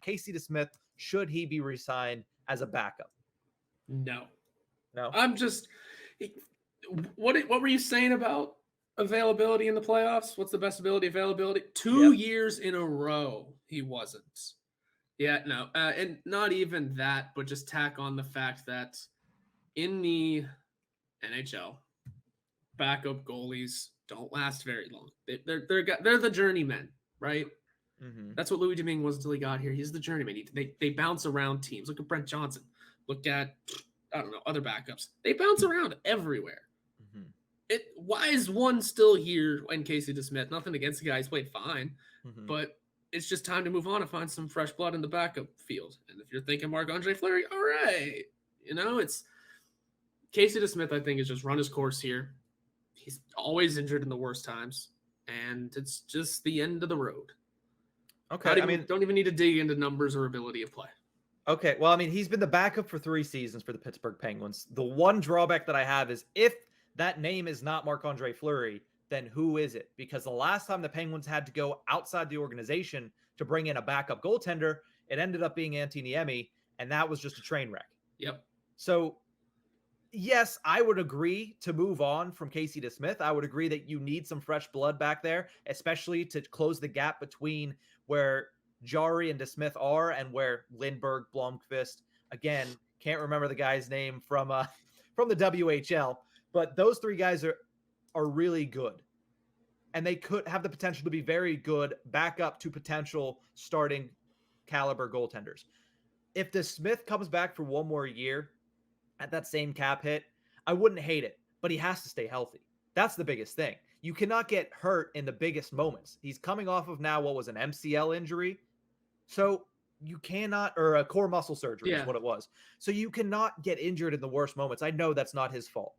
Casey DeSmith, should he be re-signed as a backup? No. No? I'm just what were you saying about availability in the playoffs? What's the best availability? 2 Yep. years in a row he wasn't. Yeah, no. And not even that, but just tack on the fact that in the NHL, backup goalies don't last very long. They're the journeymen, right? Mm-hmm. That's what Louis Domingue was until he got here. He's the journeyman. They bounce around teams. Look at Brent Johnson. Look at, I don't know, other backups. They bounce around everywhere. Mm-hmm. Why is one still here in Casey DeSmith? Nothing against the guy. He's played fine. Mm-hmm. But it's just time to move on and find some fresh blood in the backup field. And if you're thinking Marc-Andre Fleury, all right. It's Casey DeSmith, I think, has just run his course here. He's always injured in the worst times. And it's just the end of the road. Okay. Don't even need to dig into numbers or ability of play. Okay. Well, he's been the backup for 3 seasons for the Pittsburgh Penguins. The one drawback that I have is if that name is not Marc-Andre Fleury, then who is it? Because the last time the Penguins had to go outside the organization to bring in a backup goaltender, it ended up being Antti Niemi, and that was just a train wreck. Yep. So, yes, I would agree to move on from Casey DeSmith. I would agree that you need some fresh blood back there, especially to close the gap between where Jari and DeSmith are and where Lindbergh, Blomqvist, again, can't remember the guy's name from the WHL, but those 3 guys are really good. And they could have the potential to be very good backup to potential starting caliber goaltenders. If DeSmith comes back for 1 more year at that same cap hit, I wouldn't hate it, but he has to stay healthy. That's the biggest thing. You cannot get hurt in the biggest moments. He's coming off of now what was an MCL injury. So you cannot, or a core muscle surgery is what it was. So you cannot get injured in the worst moments. I know that's not his fault,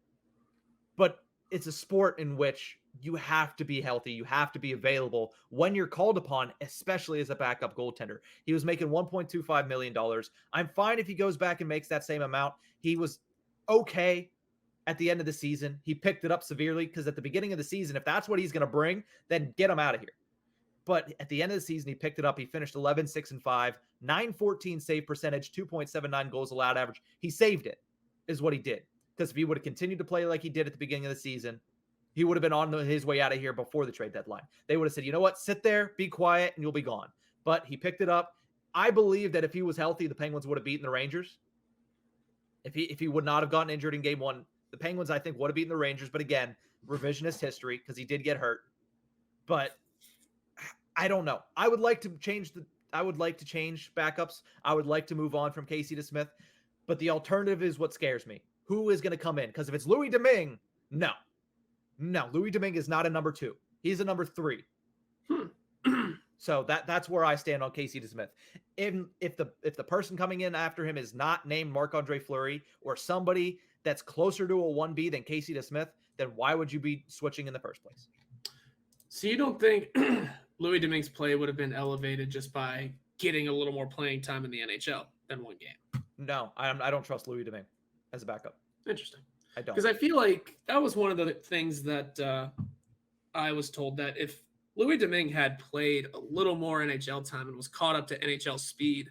but it's a sport in which you have to be healthy. You have to be available when you're called upon, especially as a backup goaltender. He was making $1.25 million. I'm fine if he goes back and makes that same amount. He was okay at the end of the season. He picked it up severely because at the beginning of the season, if that's what he's going to bring, then get him out of here. But at the end of the season, he picked it up. He finished 11-6-5, 914 save percentage, 2.79 goals allowed average. He saved it, is what he did. Because if he would have continued to play like he did at the beginning of the season, he would have been on his way out of here before the trade deadline. They would have said, you know what, sit there, be quiet, and you'll be gone. But he picked it up. I believe that if he was healthy, the Penguins would have beaten the Rangers. If he would not have gotten injured in game 1, the Penguins, I think, would have beaten the Rangers. But again, revisionist history because he did get hurt. But I don't know. I would like to change backups. I would like to move on from Casey DeSmith. But the alternative is what scares me. Who is going to come in? Because if it's Louis Domingue, no. Louis Domingue is not a number 2. He's a number 3. So that's where I stand on Casey DeSmith. If the person coming in after him is not named Marc-Andre Fleury or somebody that's closer to a 1B than Casey DeSmith, then why would you be switching in the first place? So you don't think Louis Domingue's play would have been elevated just by getting a little more playing time in the NHL than 1 game? No, I don't trust Louis Domingue as a backup. Interesting. I don't. Because I feel like that was one of the things that I was told that if Louis Domingue had played a little more NHL time and was caught up to NHL speed,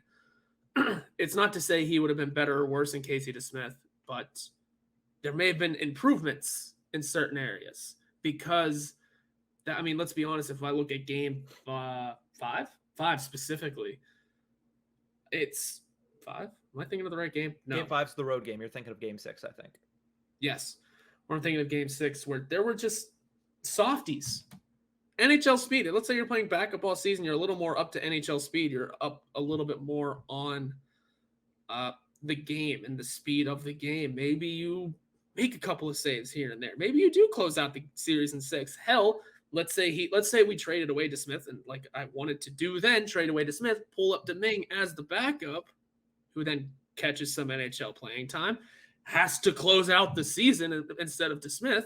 it's not to say he would have been better or worse than Casey DeSmith, but there may have been improvements in certain areas because let's be honest. If I look at game 5 specifically, it's 5. Am I thinking of the right game? No. Game 5's the road game. You're thinking of game 6, I think. Yes. Or I'm thinking of game 6 where there were just softies. NHL speed. Let's say you're playing backup all season. You're a little more up to NHL speed. You're up a little bit more on the game and the speed of the game. Maybe you make a couple of saves here and there. Maybe you do close out the series in 6. Hell, let's say we traded away DeSmith, and like I wanted to do then, trade away DeSmith, pull up Domingue as the backup, who then catches some NHL playing time, has to close out the season instead of DeSmith.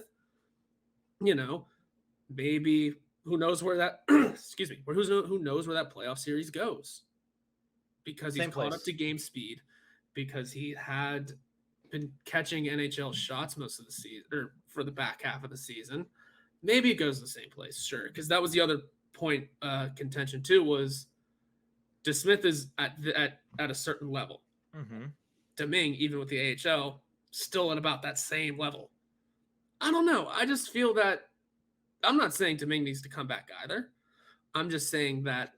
Maybe who knows where that who knows where that playoff series goes, because he's caught up to game speed, because he had been catching NHL shots most of the season or for the back half of the season. Maybe it goes to the same place, sure. Because that was the other point contention too, was DeSmith is at a certain level. Mm-hmm. Domingue, even with the AHL, still at about that same level. I don't know. I just feel that I'm not saying Domingue needs to come back either. I'm just saying that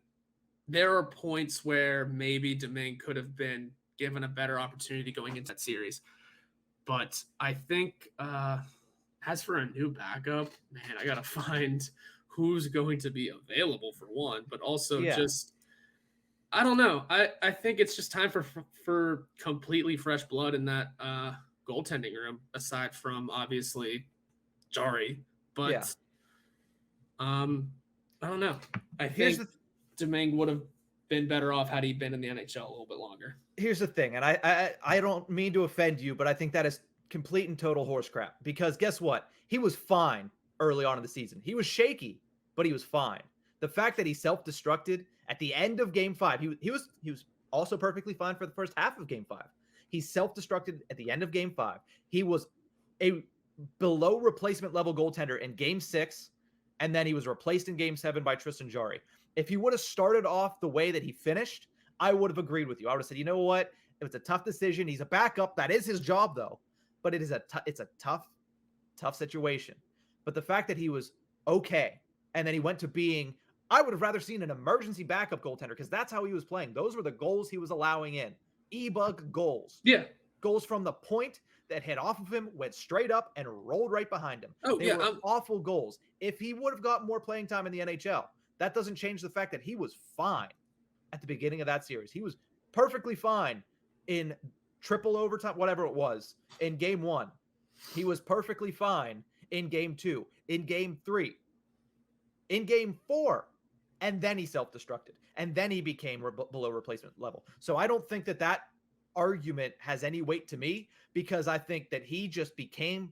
there are points where maybe Domingue could have been given a better opportunity going into that series. But I think as for a new backup, man, I got to find who's going to be available for one, but also just I don't know. I think it's just time for completely fresh blood in that goaltending room, aside from obviously Jari. But I don't know. I think Domingue would have been better off had he been in the NHL a little bit longer. Here's the thing, and I don't mean to offend you, but I think that is complete and total horse crap. Because guess what? He was fine early on in the season. He was shaky, but he was fine. The fact that he self-destructed at the end of Game 5, he was also perfectly fine for the first half of Game 5. He self-destructed at the end of Game 5. He was a below replacement level goaltender in Game 6, and then he was replaced in Game 7 by Tristan Jarry. If he would have started off the way that he finished, I would have agreed with you. I would have said, you know what? It was a tough decision. He's a backup. That is his job, though. But it's a tough situation. But the fact that he was okay, and then he went to being, I would have rather seen an emergency backup goaltender, because that's how he was playing. Those were the goals he was allowing in. E-bug goals. Yeah. Goals from the point that hit off of him, went straight up, and rolled right behind him. They were awful goals. If he would have gotten more playing time in the NHL, that doesn't change the fact that he was fine at the beginning of that series. He was perfectly fine in triple overtime, whatever it was, in Game 1. He was perfectly fine in Game 2, in Game 3, in Game 4, and then he self-destructed, and then he became below replacement level. So I don't think that argument has any weight to me, because I think that he just became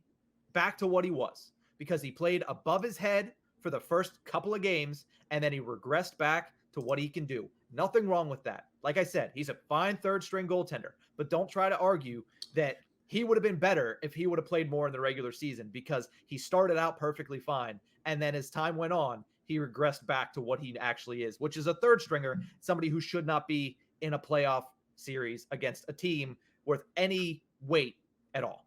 back to what he was, because he played above his head for the first couple of games, and then he regressed back to what he can do. Nothing wrong with that. Like I said, he's a fine third-string goaltender, but don't try to argue that he would have been better if he would have played more in the regular season, because he started out perfectly fine, and then as time went on, he regressed back to what he actually is, which is a third-stringer, somebody who should not be in a playoff series against a team worth any weight at all.